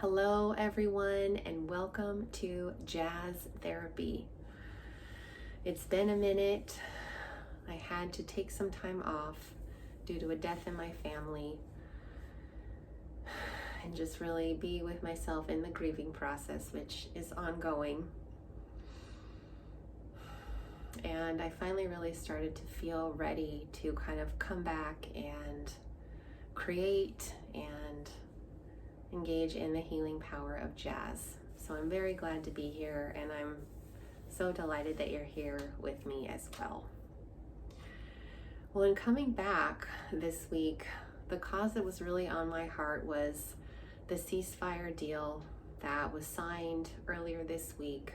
Hello, everyone, and welcome to Jazz Therapy. It's been a minute. I had to take some time off due to a death in my family and just really be with myself in the grieving process, which is ongoing. And I finally really started to feel ready to kind of come back and create and engage in the healing power of jazz. So I'm very glad to be here, and I'm so delighted that you're here with me as well. Well, in coming back this week, the cause that was really on my heart was the ceasefire deal that was signed earlier this week,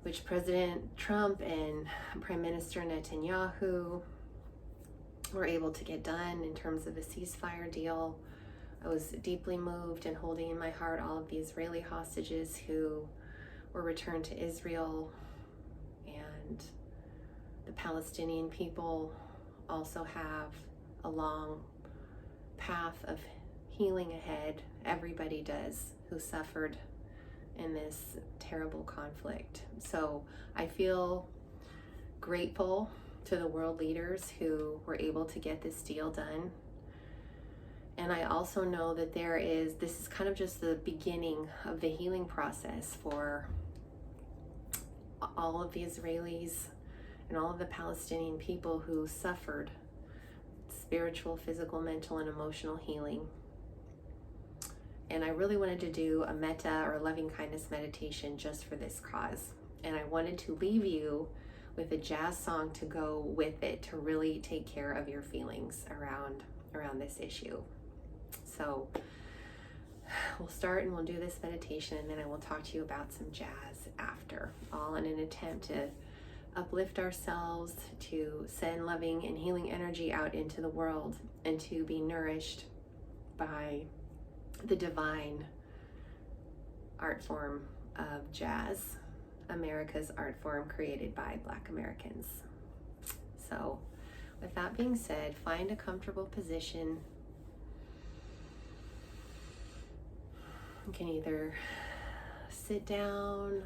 which President Trump and Prime Minister Netanyahu were able to get done in terms of a ceasefire deal. I was deeply moved and holding in my heart all of the Israeli hostages who were returned to Israel, and the Palestinian people also have a long path of healing ahead. Everybody does who suffered in this terrible conflict. So I feel grateful to the world leaders who were able to get this deal done. And I also know that this is kind of just the beginning of the healing process for all of the Israelis and all of the Palestinian people who suffered spiritual, physical, mental, and emotional healing. And I really wanted to do a Metta or loving kindness meditation just for this cause. And I wanted to leave you with a jazz song to go with it to really take care of your feelings around this issue. So we'll start and we'll do this meditation, and then I will talk to you about some jazz after, all in an attempt to uplift ourselves, to send loving and healing energy out into the world, and to be nourished by the divine art form of jazz, America's art form created by Black Americans. So with that being said, find a comfortable position. You can either sit down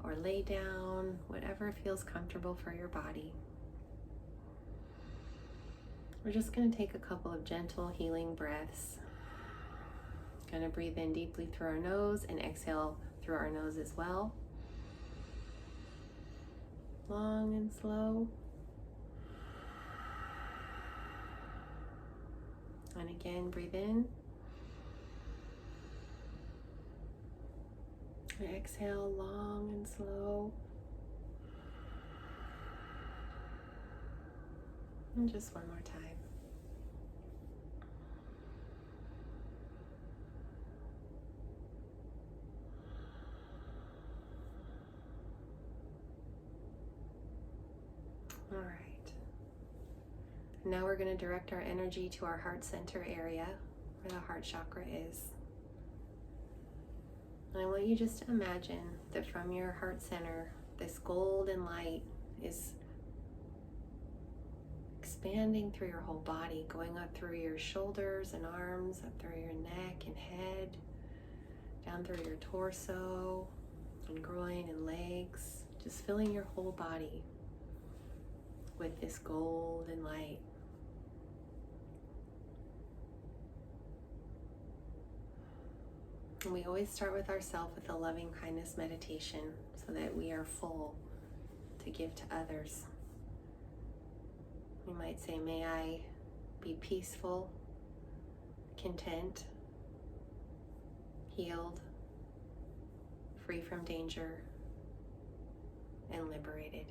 or lay down, whatever feels comfortable for your body. We're just going to take a couple of gentle healing breaths. Going to breathe in deeply through our nose and exhale through our nose as well. Long and slow. And again, breathe in. And exhale long and slow. And just one more time. All right. Now we're going to direct our energy to our heart center area, where the heart chakra is. And I want you just to imagine that from your heart center, this golden light is expanding through your whole body, going up through your shoulders and arms, up through your neck and head, down through your torso and groin and legs, just filling your whole body with this golden light. And we always start with ourselves with a loving kindness meditation so that we are full to give to others. We might say, may I be peaceful, content, healed, free from danger, and liberated.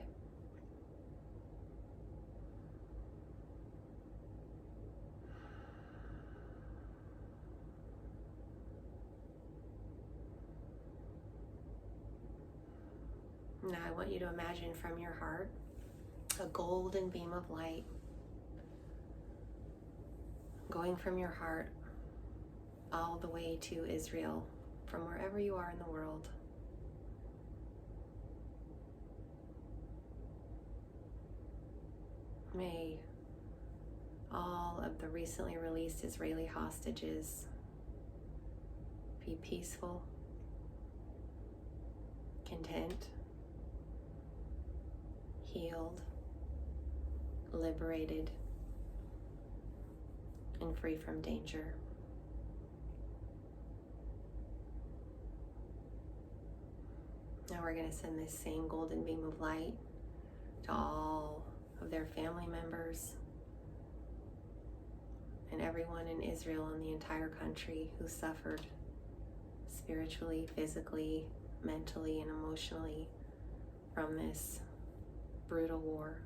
Now I want you to imagine from your heart a golden beam of light going from your heart all the way to Israel, from wherever you are in the world. May all of the recently released Israeli hostages be peaceful, content, healed, liberated, and free from danger. Now we're going to send this same golden beam of light to all of their family members and everyone in Israel and the entire country who suffered spiritually, physically, mentally, and emotionally from this brutal war.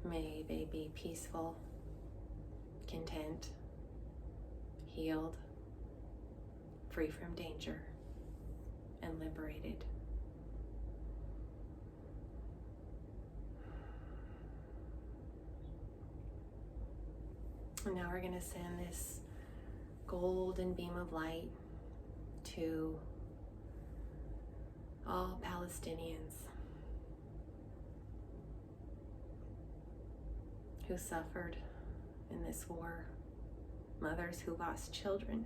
May they be peaceful, content, healed, free from danger, and liberated. And now we're going to send this golden beam of light to all Palestinians who suffered in this war, mothers who lost children,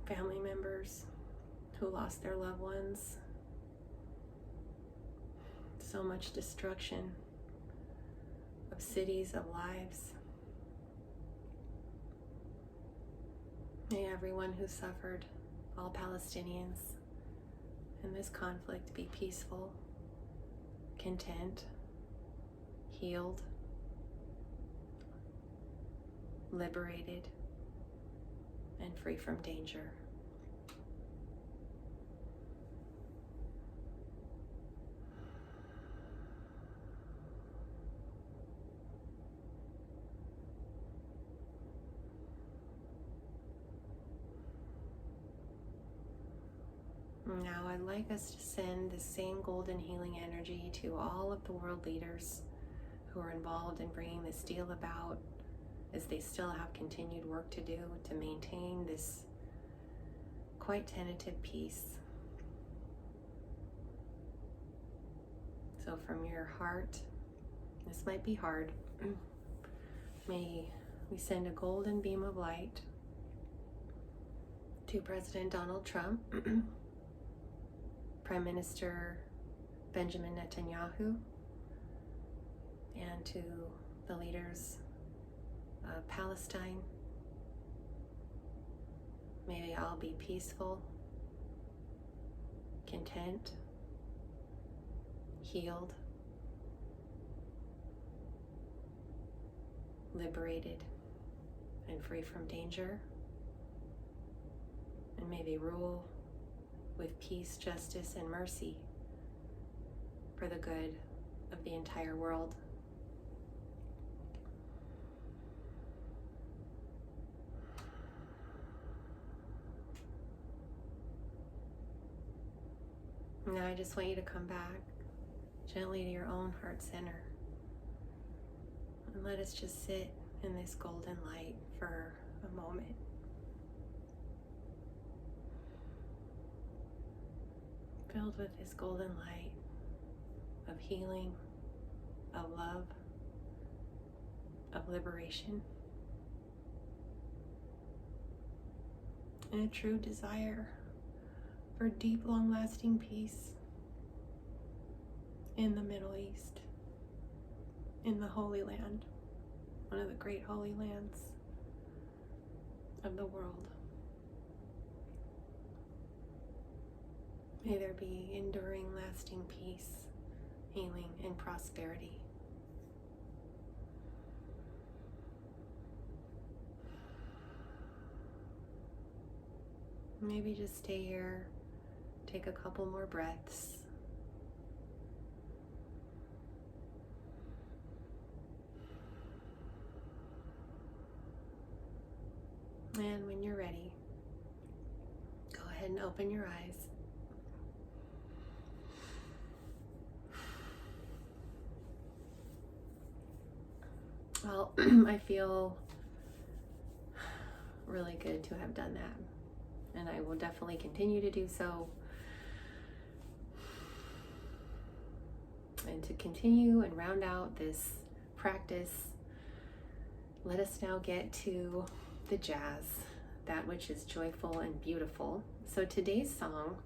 family members who lost their loved ones, so much destruction of cities, of lives. May everyone who suffered, all Palestinians in this conflict, be peaceful, content, healed, liberated, and free from danger. Now I'd like us to send the same golden healing energy to all of the world leaders who are involved in bringing this deal about, as they still have continued work to do to maintain this quite tentative peace. So from your heart, this might be hard, may we send a golden beam of light to President Donald Trump, Prime Minister Benjamin Netanyahu, and to the leaders of Palestine. May they all be peaceful, content, healed, liberated, and free from danger. And may they rule with peace, justice, and mercy for the good of the entire world. Now I just want you to come back gently to your own heart center and let us just sit in this golden light for a moment. Filled with this golden light of healing, of love, of liberation, and a true desire for deep, long-lasting peace in the Middle East, in the Holy Land, one of the great holy lands of the world. May there be enduring, lasting peace, healing, and prosperity. Maybe just stay here, take a couple more breaths. And when you're ready, go ahead and open your eyes. Well, I feel really good to have done that, and I will definitely continue to do so. And to continue and round out this practice, let us now get to the jazz, that which is joyful and beautiful. So today's song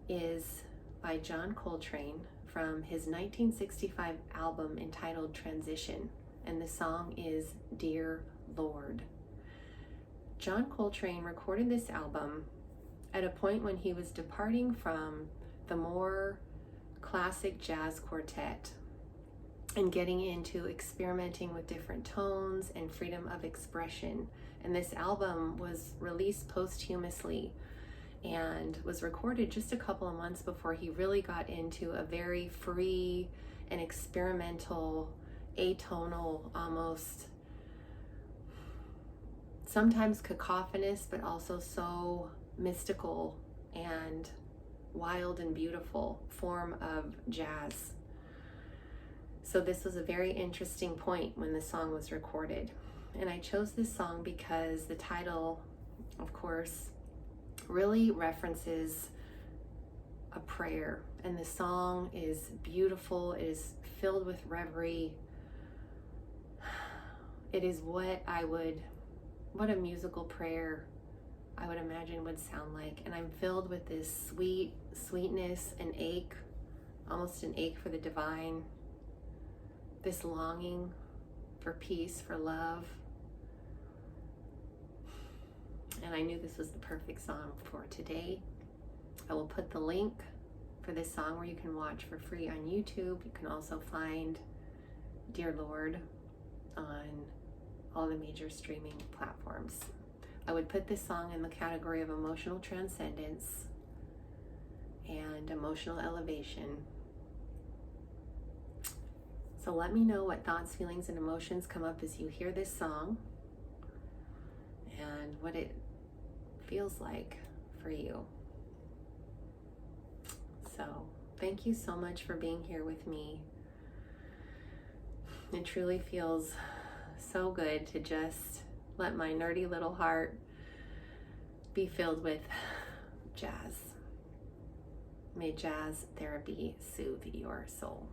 is by John Coltrane from his 1965 album entitled Transition, and the song is Dear Lord. John Coltrane recorded this album at a point when he was departing from the more classic jazz quartet and getting into experimenting with different tones and freedom of expression. And this album was released posthumously and was recorded just a couple of months before he really got into a very free and experimental, atonal, almost sometimes cacophonous, but also so mystical and wild and beautiful form of jazz. So this was a very interesting point when the song was recorded. And I chose this song because the title, of course, really references a prayer. And the song is beautiful. It is filled with reverie. It is what a musical prayer I would imagine would sound like. And I'm filled with this sweetness, an ache, almost an ache for the divine, this longing for peace, for love. And I knew this was the perfect song for today. I will put the link for this song where you can watch for free on YouTube. You can also find Dear Lord on all the major streaming platforms. I would put this song in the category of emotional transcendence and emotional elevation. So let me know what thoughts, feelings, and emotions come up as you hear this song and what it feels like for you. So thank you so much for being here with me. It truly feels so good to just let my nerdy little heart be filled with jazz. May jazz therapy soothe your soul.